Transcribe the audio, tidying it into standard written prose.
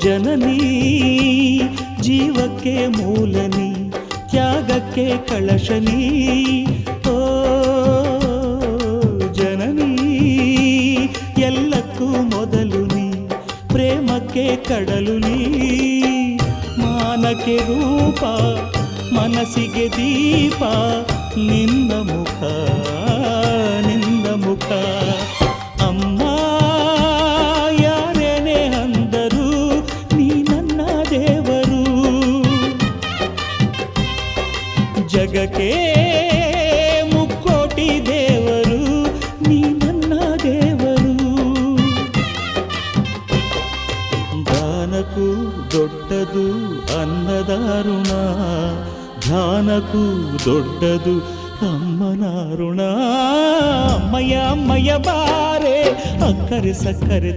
ಜನನೀ ಜೀವಕ್ಕೆ ಮೂಲನಿ ತ್ಯಾಗಕ್ಕೆ ಕಳಶನಿ ಓ ಜನನೀ ಎಲ್ಲಕ್ಕೂ ಮೊದಲು ನೀ ಪ್ರೇಮಕ್ಕೆ ಕಡಲು ನೀ ಮಾನಕ್ಕೆ ರೂಪ ಮನಸ್ಸಿಗೆ ದೀಪ ನಿನ್ನ ಮುಖ ನಿನ್ನ ಮುಖ ಅಮ್ಮ ಯಾರೇನೇ ಅಂದರು ನೀ ನನ್ನ ದೇವರು ಜಗಕ್ಕೆ ಮುಕ್ಕೋಟಿ ದೇವರು ನೀ ನನ್ನ ದೇವರು ದಾನಕ್ಕೂ ದೊಡ್ಡದು ಅನ್ನದಾರುಣ ಧ್ಯಾನಕ್ಕೂ ದೊಡ್ಡದು ಅಮ್ಮನ ಋಣ ಅಮ್ಮಯ್ಯ ಅಮ್ಮಯ್ಯ ಬಾರೆ ಅಕ್ಕರೆ ಸಕ್ಕರೆ